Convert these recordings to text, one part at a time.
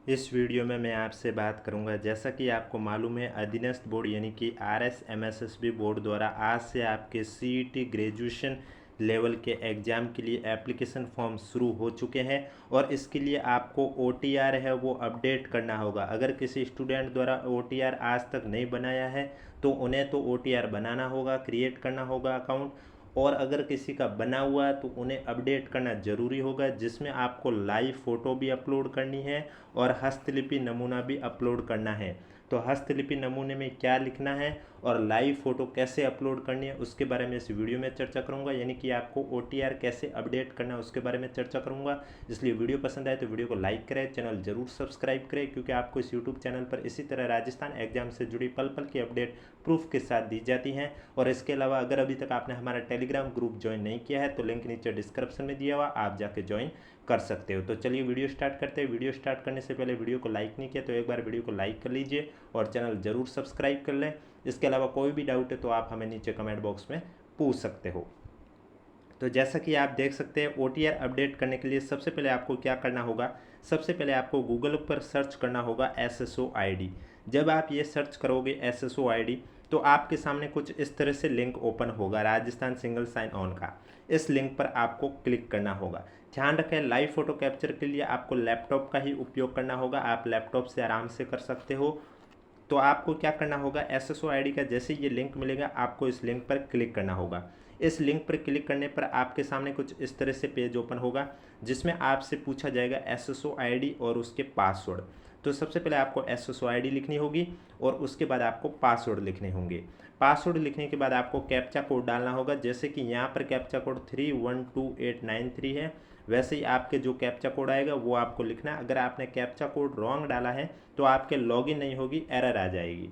इस वीडियो में मैं आपसे बात करूंगा। जैसा कि आपको मालूम है, अधीनस्थ बोर्ड यानी कि RSMSSB बोर्ड द्वारा आज से आपके CET ग्रेजुएशन लेवल के एग्ज़ाम के लिए एप्लीकेशन फॉर्म शुरू हो चुके हैं और इसके लिए आपको OTR है वो अपडेट करना होगा। अगर किसी स्टूडेंट द्वारा OTR आज तक नहीं बनाया है तो उन्हें तो OTR बनाना होगा, क्रिएट करना होगा अकाउंट। और अगर किसी का बना हुआ है तो उन्हें अपडेट करना ज़रूरी होगा, जिसमें आपको लाइव फ़ोटो भी अपलोड करनी है और हस्तलिपि नमूना भी अपलोड करना है। तो हस्तलिपि नमूने में क्या लिखना है और लाइव फ़ोटो कैसे अपलोड करनी है उसके बारे में इस वीडियो में चर्चा करूंगा। यानी कि आपको OTR कैसे अपडेट करना है उसके बारे में चर्चा करूंगा। इसलिए वीडियो पसंद आए तो वीडियो को लाइक करें, चैनल जरूर सब्सक्राइब करें, क्योंकि आपको इस यूट्यूब चैनल पर इसी तरह राजस्थान एग्जाम से जुड़ी पल पल की अपडेट प्रूफ के साथ दी जाती हैं। और इसके अलावा अगर अभी तक आपने हमारा टेलीग्राम ग्रुप ज्वाइन नहीं किया है तो लिंक नीचे डिस्क्रिप्शन में दिया हुआ, आप जाके ज्वाइन कर सकते हो। तो चलिए वीडियो स्टार्ट करते हैं। वीडियो स्टार्ट करने से पहले वीडियो को लाइक नहीं किया तो एक बार वीडियो को लाइक कर लीजिए और चैनल जरूर सब्सक्राइब कर लें। इसके अलावा कोई भी डाउट है तो आप हमें नीचे कमेंट बॉक्स में पूछ सकते हो। तो जैसा कि आप देख सकते हैं, OTR अपडेट करने के लिए सबसे पहले आपको क्या करना होगा, सबसे पहले आपको गूगल पर सर्च करना होगा SSOID। जब आप ये सर्च करोगे SSOID तो आपके सामने कुछ इस तरह से लिंक ओपन होगा, राजस्थान सिंगल साइन ऑन का। इस लिंक पर आपको क्लिक करना होगा। ध्यान रखें, लाइव फोटो कैप्चर के लिए आपको लैपटॉप का ही उपयोग करना होगा। आप लैपटॉप से आराम से कर सकते हो। तो आपको क्या करना होगा, SSOID का जैसे ये लिंक मिलेगा आपको इस लिंक पर क्लिक करना होगा। इस लिंक पर क्लिक करने पर आपके सामने कुछ इस तरह से पेज ओपन होगा, जिसमें आपसे पूछा जाएगा SSOID और उसके पासवर्ड। तो सबसे पहले आपको SSOID लिखनी होगी और उसके बाद आपको पासवर्ड लिखने होंगे। पासवर्ड लिखने के बाद आपको कैप्चा कोड डालना होगा। जैसे कि यहाँ पर कैप्चा कोड 312893 है, वैसे ही आपके जो कैप्चा कोड आएगा वो आपको लिखना है। अगर आपने कैप्चा कोड रॉन्ग डाला है तो आपके लॉगिन नहीं होगी, एरर आ जाएगी।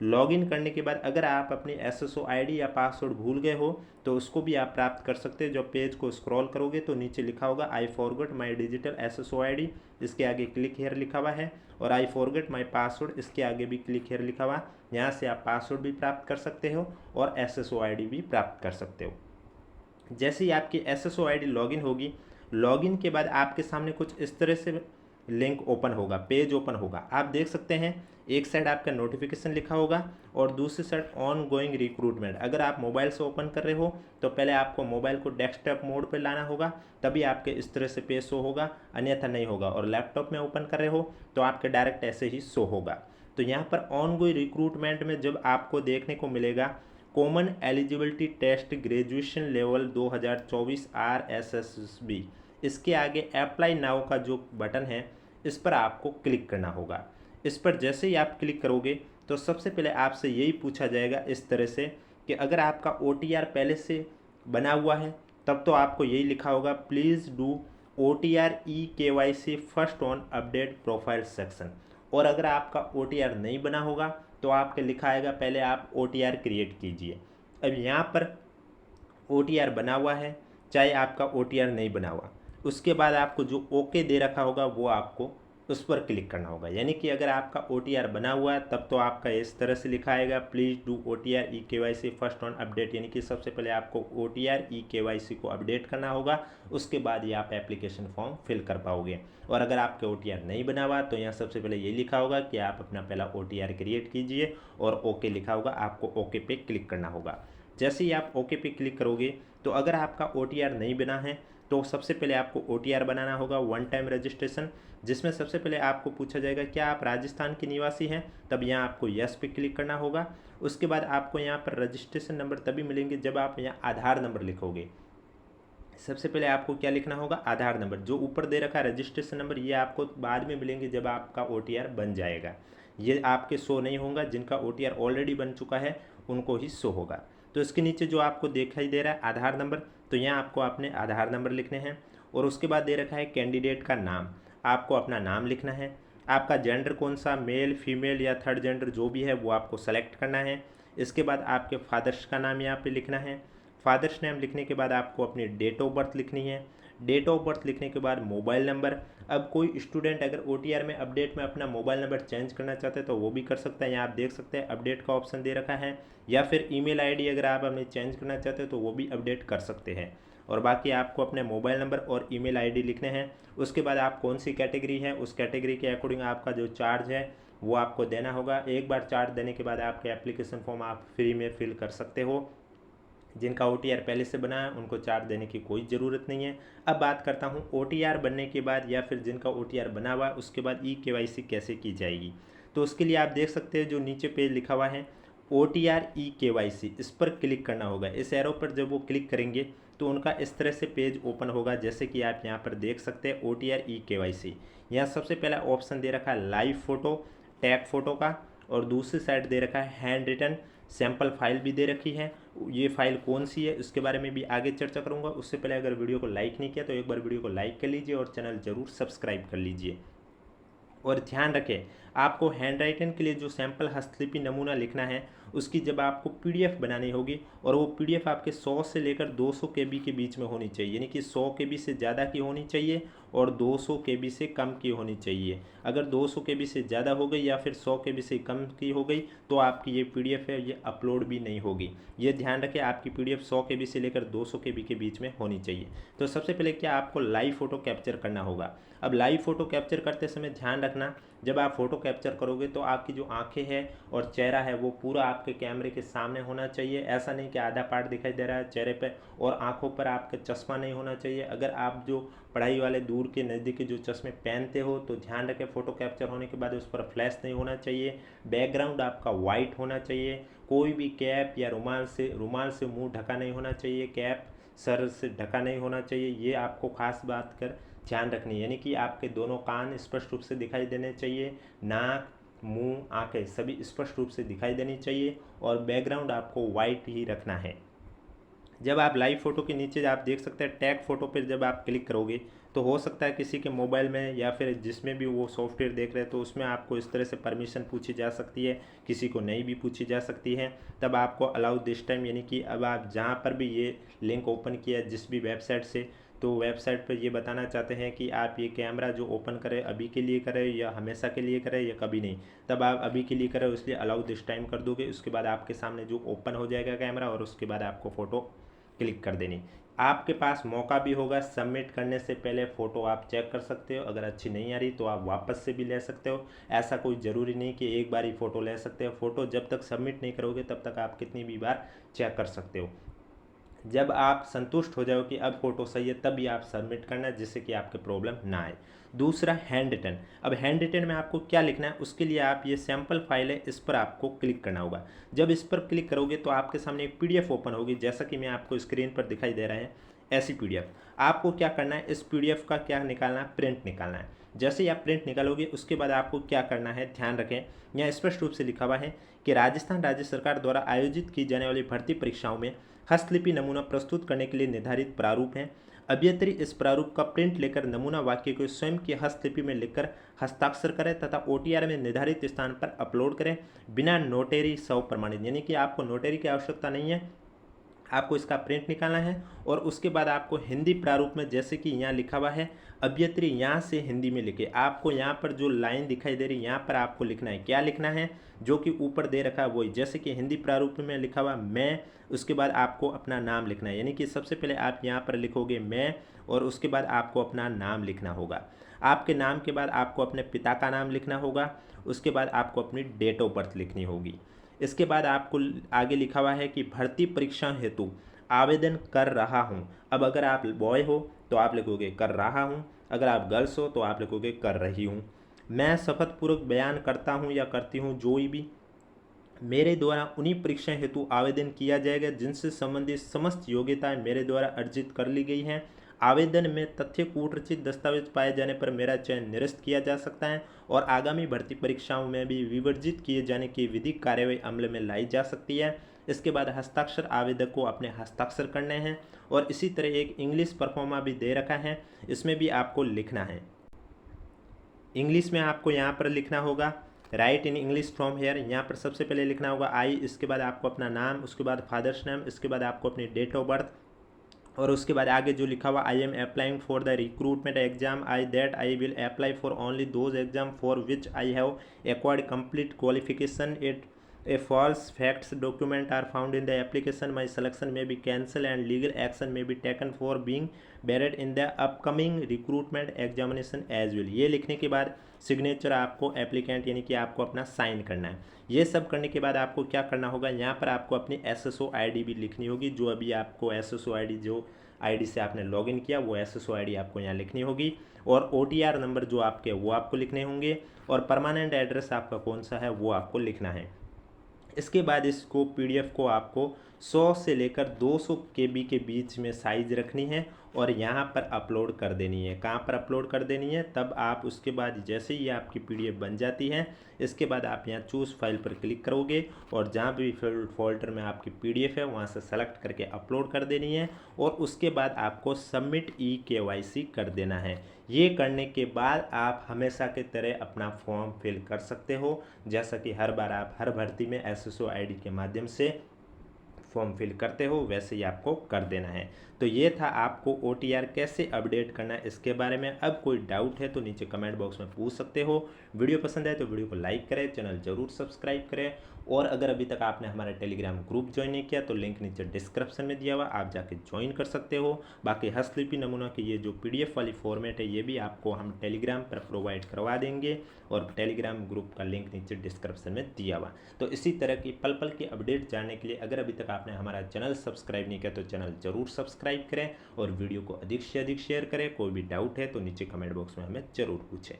लॉगिन करने के बाद अगर आप अपनी SSOID या पासवर्ड भूल गए हो तो उसको भी आप प्राप्त कर सकते हैं। जब पेज को स्क्रॉल करोगे तो नीचे लिखा होगा I forgot my digital SSOID, इसके आगे क्लिक हेयर लिखा हुआ है, और आई फॉरगॉट माई पासवर्ड, इसके आगे भी क्लिक हेयर लिखा हुआ। यहाँ से आप पासवर्ड भी प्राप्त कर सकते हो और SSOID भी प्राप्त कर सकते हो। जैसे ही आपकी SSOID लॉगिन होगी, लॉगिन के बाद आपके सामने कुछ इस तरह से लिंक ओपन होगा, पेज ओपन होगा। आप देख सकते हैं एक साइड आपका नोटिफिकेशन लिखा होगा और दूसरी साइड ऑन गोइंग रिक्रूटमेंट। अगर आप मोबाइल से ओपन कर रहे हो तो पहले आपको मोबाइल को डेस्कटॉप मोड पर लाना होगा, तभी आपके इस तरह से पेज शो होगा, अन्यथा नहीं होगा। और लैपटॉप में ओपन कर रहे हो तो आपके डायरेक्ट ऐसे ही शो होगा। तो यहाँ पर ऑन गोइंग रिक्रूटमेंट में जब आपको देखने को मिलेगा common eligibility test graduation level 2024 RSSB, इसके आगे अप्लाई नाउ का जो बटन है इस पर आपको क्लिक करना होगा। इस पर जैसे ही आप क्लिक करोगे तो सबसे पहले आपसे यही पूछा जाएगा इस तरह से कि अगर आपका OTR पहले से बना हुआ है तब तो आपको यही लिखा होगा please do OTR eKYC first on update profile section. और अगर आपका OTR नहीं बना होगा तो आपके लिखा आएगा पहले आप OTR क्रिएट कीजिए। अब यहाँ पर OTR बना हुआ है, चाहे आपका OTR नहीं बना हुआ, उसके बाद आपको जो ओके दे रखा होगा वो आपको उस पर क्लिक करना होगा। यानी कि अगर आपका OTR बना हुआ है तब तो आपका इस तरह से लिखा आएगा please do OTR eKYC first on update. यानी कि सबसे पहले आपको OTR eKYC को अपडेट करना होगा, उसके बाद ही आप एप्लीकेशन फॉर्म फिल कर पाओगे। और अगर आपके OTR नहीं बना हुआ तो यहाँ सबसे पहले ये लिखा होगा कि आप अपना पहला OTR क्रिएट कीजिए और ओके लिखा होगा, आपको ओके पे क्लिक करना होगा। जैसे ही आप ओके पे क्लिक करोगे तो अगर आपका OTR नहीं बना है तो सबसे पहले आपको OTR बनाना होगा, वन टाइम रजिस्ट्रेशन, जिसमें सबसे पहले आपको पूछा जाएगा क्या आप राजस्थान के निवासी हैं, तब यहाँ आपको यस पे क्लिक करना होगा। उसके बाद आपको यहाँ पर रजिस्ट्रेशन नंबर तभी मिलेंगे जब आप यहाँ आधार नंबर लिखोगे। सबसे पहले आपको क्या लिखना होगा, आधार नंबर। जो ऊपर दे रखा है रजिस्ट्रेशन नंबर ये आपको बाद में मिलेंगे जब आपका OTR बन जाएगा। ये आपके शो नहीं होगा, जिनका OTR ऑलरेडी बन चुका है उनको ही शो होगा। तो इसके नीचे जो आपको दिखाई दे रहा है आधार नंबर, तो यहाँ आपको अपने आधार नंबर लिखने हैं। और उसके बाद दे रखा है कैंडिडेट का नाम, आपको अपना नाम लिखना है। आपका जेंडर कौन सा, मेल फीमेल या थर्ड जेंडर जो भी है वो आपको सेलेक्ट करना है। इसके बाद आपके फादर्स का नाम यहाँ पे लिखना है। फादर्स नेम लिखने के बाद आपको अपनी डेट ऑफ बर्थ लिखनी है। डेट ऑफ बर्थ लिखने के बाद मोबाइल नंबर। अब कोई स्टूडेंट अगर OTR में अपडेट में अपना मोबाइल नंबर चेंज करना चाहते हैं तो वो भी कर सकता है, यहाँ आप देख सकते हैं अपडेट का ऑप्शन दे रखा है। या फिर ईमेल ID अगर आप अपनी चेंज करना चाहते हैं तो वो भी अपडेट कर सकते हैं। और बाकी आपको अपने मोबाइल नंबर और ईमेल आईडी लिखने हैं। उसके बाद आप कौन सी कैटेगरी है उस कैटेगरी के अकॉर्डिंग आपका जो चार्ज है वो आपको देना होगा। एक बार चार्ज देने के बाद आपके एप्लीकेशन फॉर्म आप फ्री में फिल कर सकते हो। जिनका OTR पहले से बना है उनको चार्ज देने की कोई ज़रूरत नहीं है। अब बात करता हूँ OTR बनने के बाद या फिर जिनका OTR बना हुआ उसके बाद eKYC कैसे की जाएगी। तो उसके लिए आप देख सकते हैं जो नीचे पेज लिखा हुआ है OTR eKYC, इस पर क्लिक करना होगा। इस एरो पर जब वो क्लिक करेंगे तो उनका इस तरह से पेज ओपन होगा, जैसे कि आप यहाँ पर देख सकते हैं OTR eKYC। यहाँ सबसे पहला ऑप्शन दे रखा है लाइव फ़ोटो टैग फ़ोटो का, और दूसरी साइड दे रखा है हैंड रिटन सैम्पल फाइल भी दे रखी है। ये फाइल कौन सी है उसके बारे में भी आगे चर्चा करूंगा। उससे पहले अगर वीडियो को लाइक नहीं किया तो एक बार वीडियो को लाइक कर लीजिए और चैनल ज़रूर सब्सक्राइब कर लीजिए। और ध्यान रखें आपको हैंड राइटिंग के लिए जो सैंपल हस्तलिपि नमूना लिखना है उसकी जब आपको PDF बनानी होगी और वो PDF आपके 100 से लेकर 200 KB के बीच में होनी चाहिए, यानी कि 100 KB से ज़्यादा की होनी चाहिए और 200 KB से कम की होनी चाहिए। अगर 200 KB से ज़्यादा हो गई या फिर 100 KB से कम की हो गई तो आपकी ये PDF है ये अपलोड भी नहीं होगी। ये ध्यान रखें आपकी PDF 100 KB से लेकर 200 KB के बीच में होनी चाहिए। तो सबसे पहले क्या आपको लाइव फ़ोटो कैप्चर करना होगा। अब लाइव फ़ोटो कैप्चर करते समय ध्यान रखना जब आप फ़ोटो कैप्चर करोगे तो आपकी जो आंखें हैं और चेहरा है वो पूरा आपके कैमरे के सामने होना चाहिए। ऐसा नहीं कि आधा पार्ट दिखाई दे रहा है चेहरे पे, और आंखों पर आपका चश्मा नहीं होना चाहिए। अगर आप जो पढ़ाई वाले दूर के नज़दीक के जो चश्मे पहनते हो तो ध्यान रखें फ़ोटो कैप्चर होने के बाद उस पर फ्लैश नहीं होना चाहिए। बैकग्राउंड आपका वाइट होना चाहिए। कोई भी कैप या रुमाल से मुंह ढका नहीं होना चाहिए। कैप सर से ढका नहीं होना चाहिए। ये आपको खास बात कर ध्यान रखनी है, यानी कि आपके दोनों कान स्पष्ट रूप से दिखाई देने चाहिए, नाक मुंह आंखें सभी स्पष्ट रूप से दिखाई देनी चाहिए, और बैकग्राउंड आपको वाइट ही रखना है। जब आप लाइव फ़ोटो के नीचे आप देख सकते हैं टैग फ़ोटो पर जब आप क्लिक करोगे तो हो सकता है किसी के मोबाइल में या फिर जिसमें भी वो सॉफ्टवेयर देख रहे हैं तो उसमें आपको इस तरह से परमिशन पूछी जा सकती है, किसी को नहीं भी पूछी जा सकती है। तब आपको अलाउ दिस टाइम, यानी कि अब आप जहाँ पर भी ये लिंक ओपन किया जिस भी वेबसाइट से, तो वेबसाइट पर ये बताना चाहते हैं कि आप ये कैमरा जो ओपन करें अभी के लिए करें या हमेशा के लिए करें या कभी नहीं। तब आप अभी के लिए करें इसलिए अलाउ दिस टाइम कर दोगे। उसके बाद आपके सामने जो ओपन हो जाएगा कैमरा और उसके बाद आपको फ़ोटो क्लिक कर देनी। आपके पास मौका भी होगा सबमिट करने से पहले फ़ोटो आप चेक कर सकते हो। अगर अच्छी नहीं आ रही तो आप वापस से भी ले सकते हो। ऐसा कोई ज़रूरी नहीं कि एक बार ही फ़ोटो ले सकते हो। फ़ोटो जब तक सबमिट नहीं करोगे तब तक आप कितनी भी बार चेक कर सकते हो। जब आप संतुष्ट हो जाओ कि अब फ़ोटो सही है तभी आप सबमिट करना, जिससे कि आपके प्रॉब्लम ना आए। दूसरा हैंड रिटन। अब हैंड रिटन में आपको क्या लिखना है उसके लिए आप ये सैम्पल फाइल है इस पर आपको क्लिक करना होगा। जब इस पर क्लिक करोगे तो आपके सामने एक PDF ओपन होगी, जैसा कि मैं आपको स्क्रीन पर दिखाई दे रहा है ऐसी PDF। आपको क्या करना है इस PDF का क्या निकालना है, प्रिंट निकालना है। जैसे ही आप प्रिंट निकालोगे उसके बाद आपको क्या करना है ध्यान रखें, यहाँ स्पष्ट रूप से लिखा हुआ है कि राजस्थान राज्य सरकार द्वारा आयोजित की जाने वाली भर्ती परीक्षाओं में हस्तलिपि नमूना प्रस्तुत करने के लिए निर्धारित प्रारूप हैं। अभ्यर्थी इस प्रारूप का प्रिंट लेकर नमूना वाक्य को स्वयं की हस्तलिपि में लिखकर हस्ताक्षर करें तथा OTR में निर्धारित स्थान पर अपलोड करें बिना नोटेरी स्व प्रमाणित, यानी कि आपको नोटेरी की आवश्यकता नहीं है। आपको इसका प्रिंट निकालना है और उसके बाद आपको हिंदी प्रारूप में, जैसे कि यहाँ लिखा हुआ है अभ्यर्थी यहाँ से हिंदी में लिखे। आपको यहाँ पर जो लाइन दिखाई दे रही है यहाँ पर आपको लिखना है। क्या लिखना है जो कि ऊपर दे रखा है वही, जैसे कि हिंदी प्रारूप में लिखा हुआ मैं, उसके बाद आपको अपना नाम लिखना है। यानी कि सबसे पहले आप यहाँ पर लिखोगे मैं और उसके बाद आपको अपना नाम लिखना होगा। आपके नाम के बाद आपको अपने पिता का नाम लिखना होगा। उसके बाद आपको अपनी डेट ऑफ बर्थ लिखनी होगी। इसके बाद आपको आगे लिखा हुआ है कि भर्ती परीक्षा हेतु आवेदन कर रहा हूँ। अब अगर आप बॉय हो तो आप लिखोगे कर रहा हूँ, अगर आप गर्ल्स हो तो आप लिखोगे कर रही हूँ। मैं शपथपूर्वक बयान करता हूँ या करती हूँ जो भी मेरे द्वारा उन्हीं परीक्षा हेतु आवेदन किया जाएगा जिनसे संबंधित समस्त योग्यताएं मेरे द्वारा अर्जित कर ली गई हैं। आवेदन में तथ्य कूटरचित दस्तावेज पाए जाने पर मेरा चयन निरस्त किया जा सकता है और आगामी भर्ती परीक्षाओं में भी विवर्जित किए जाने की विधिक कार्यवाही अमल में लाई जा सकती है। इसके बाद हस्ताक्षर आवेदक को अपने हस्ताक्षर करने हैं और इसी तरह एक इंग्लिश परफॉर्मा भी दे रखा है, इसमें भी आपको लिखना है। इंग्लिश में आपको यहाँ पर लिखना होगा right in English from here. यहाँ पर सबसे पहले लिखना होगा आई, इसके बाद आपको अपना नाम, उसके बाद फादर्स नेम, इसके बाद आपको अपनी डेट ऑफ बर्थ, और उसके बाद आगे जो लिखा हुआ I am applying for the recruitment exam I will apply for only those exam for which I have acquired complete qualification at a false facts document are found in the application, my selection may be cancel and legal action may be taken for being barred in the upcoming recruitment examination as well. ये लिखने के बाद signature आपको applicant यानी कि आपको अपना sign करना है। ये सब करने के बाद आपको क्या करना होगा, यहाँ पर आपको अपनी SSO ID भी लिखनी होगी। जो अभी आपको SSO ID जो ID से आपने लॉगिन किया वो SSO ID आपको यहाँ लिखनी होगी। और OTR नंबर जो आपके वो आपको लिखने होंगे। और परमानेंट एड्रेस आपका कौन सा है वो आपको लिखना है। इसके बाद इसको PDF को आपको 100 से लेकर 200 KB के बीच में साइज रखनी है और यहाँ पर अपलोड कर देनी है। कहाँ पर अपलोड कर देनी है, तब आप उसके बाद जैसे ही आपकी PDF बन जाती है, इसके बाद आप यहाँ चूज़ फाइल पर क्लिक करोगे और जहाँ भी फोल्डर में आपकी PDF है वहाँ से सेलेक्ट करके अपलोड कर देनी है। और उसके बाद आपको सबमिट eKYC कर देना है। ये करने के बाद आप हमेशा की तरह अपना फॉर्म फिल कर सकते हो। जैसा कि हर बार आप हर भर्ती में SSO ID के माध्यम से फॉर्म फिल करते हो वैसे ही आपको कर देना है। तो ये था आपको OTR कैसे अपडेट करना है इसके बारे में। अब कोई डाउट है तो नीचे कमेंट बॉक्स में पूछ सकते हो। वीडियो पसंद आए तो वीडियो को लाइक करें, चैनल जरूर सब्सक्राइब करें। और अगर अभी तक आपने हमारा टेलीग्राम ग्रुप ज्वाइन नहीं किया तो लिंक नीचे डिस्क्रिप्शन में दिया हुआ, आप जाके ज्वाइन कर सकते हो। बाकी हस्तलिपि नमूना की ये जो PDF वाली फॉर्मेट है ये भी आपको हम टेलीग्राम पर प्रोवाइड करवा देंगे और टेलीग्राम ग्रुप का लिंक नीचे डिस्क्रिप्शन में दिया हुआ। तो इसी तरह की पल पल की अपडेट जानने के लिए अगर अभी तक आपने हमारा चैनल सब्सक्राइब नहीं किया तो चैनल जरूर सब्सक्राइब करें और वीडियो को अधिक से अधिक शेयर करें। कोई भी डाउट है तो नीचे कमेंट बॉक्स में हमें ज़रूर पूछें।